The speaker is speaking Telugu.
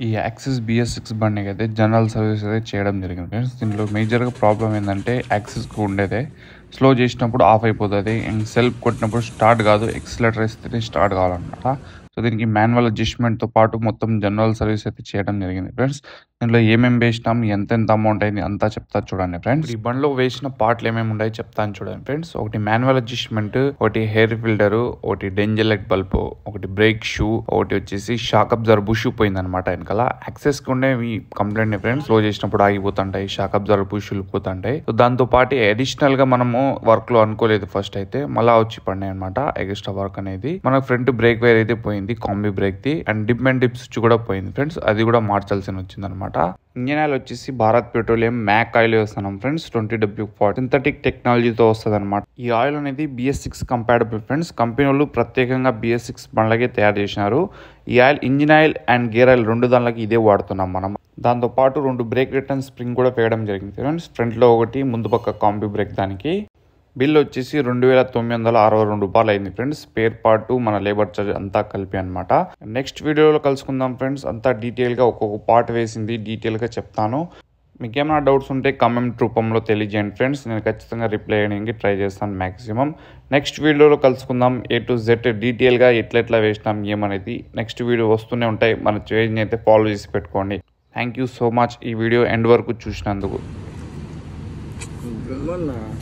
ఈ యాక్సిస్ BS6 బండికి అయితే జనరల్ సర్వీస్ అయితే చేయడం జరిగింది ఫ్రెండ్స్. దీంట్లో మేజర్గా ప్రాబ్లం ఏంటంటే యాక్సిస్కి ఉండేదే స్లో చేసినప్పుడు ఆఫ్ అయిపోతుంది అండ్ సెల్ఫ్ కొట్టినప్పుడు స్టార్ట్ కాదు, ఎక్సిలేటర్ వేస్తేనే స్టార్ట్ కావాలన్నమాట. సో దీనికి మాన్యువల్ అడ్జస్ట్మెంట్తో పాటు మొత్తం జనరల్ సర్వీస్ అయితే చేయడం జరిగింది ఫ్రెండ్స్. దీంట్లో ఏమేమి వేసినాం, ఎంత అమౌంట్ అయింది అంతా చెప్తా చూడండి ఫ్రెండ్స్. ఈ బండిలో వేసిన పార్ట్లు ఏమేమి ఉన్నాయి చెప్తాను చూడండి ఫ్రెండ్స్. ఒకటి మాన్యువల్ అడ్జస్ట్మెంట్, ఒకటి హెయిర్ ఫిల్టర్, ఒకటి డేంజర్ లైట్ బల్బ్, ఒకటి బ్రేక్ షూ, ఒకటి వచ్చేసి షాక్ అబ్జర్వ్ బుష్ పోయింది అనమాట వెనకాల. యాక్సెస్ కి ఉండే ఈ కంప్లైంట్ ఫ్రెండ్స్, స్లో చేసినప్పుడు ఆగిపోతుంటాయి, షాక్ అబ్జర్వ్ బుష్లు పోతుంటాయి. సో దాంతో పాటు అడిషనల్ గా మనము వర్క్ లో అనుకోలేదు ఫస్ట్ అయితే, మళ్ళా వచ్చి పడినాయి అనమాట ఎక్స్ట్రా వర్క్ అనేది. మన ఫ్రంట్ బ్రేక్ వైర్ అయితే పోయింది, combi break the, and dip and dip switch కూడా పోయింది ఫ్రెండ్స్. అది కూడా మార్చాల్సి వచ్చింది అనమాట. ఇంజన్ ఆయిల్ వచ్చేసి భారత్ పెట్రోలియం మ్యాక్ ఆయిల్ వేస్తున్నాం ఫ్రెండ్స్, 20W40 సింథటిక్ టెక్నాలజీతో వస్తుంది అనమాట. ఈ ఆయిల్ అనేది BS6 కంపాటబుల్ ఫ్రెండ్స్. కంపెనీ వాళ్ళు ప్రత్యేకంగా BS6 బండ్లకే తయారు చేసినారు. ఈ oil engine oil and gear oil రెండు దానిలకి ఇదే వాడుతున్నాం మనం. దాంతో పాటు 2 బ్రేక్ రిటర్న్ స్ప్రింగ్ కూడా వేయడం జరిగింది ఫ్రెండ్స్. ఫ్రంట్ లో ఒకటి, ముందు పక్క కాంబీ బ్రేక్. దానికి బిల్ వచ్చేసి 2962 రూపాయలు అయింది ఫ్రెండ్స్. స్పేర్ పార్ట్, మన లేబర్ చార్జ్ అంతా కలిపి అనమాట. నెక్స్ట్ వీడియోలో కలుసుకుందాం ఫ్రెండ్స్. అంతా డీటెయిల్ గా ఒక్కొక్క పార్ట్ వేసింది డీటెయిల్ గా చెప్తాను. మీకు ఏమైనా డౌట్స్ ఉంటే కామెంట్ రూపంలో తెలియజేయండి ఫ్రెండ్స్. నేను ఖచ్చితంగా రిప్లై చేయడానికి ట్రై చేస్తాను మ్యాక్సిమం. నెక్స్ట్ వీడియోలో కలుసుకుందాం. A to Z డీటెయిల్గా ఎట్లా వేసినాం ఏమనేది నెక్స్ట్ వీడియో వస్తూనే ఉంటాయి. మన పేజ్ని అయితే ఫాలో చేసి పెట్టుకోండి. థ్యాంక్ యూ సో మచ్ ఈ వీడియో ఎండ్ వరకు చూసినందుకు.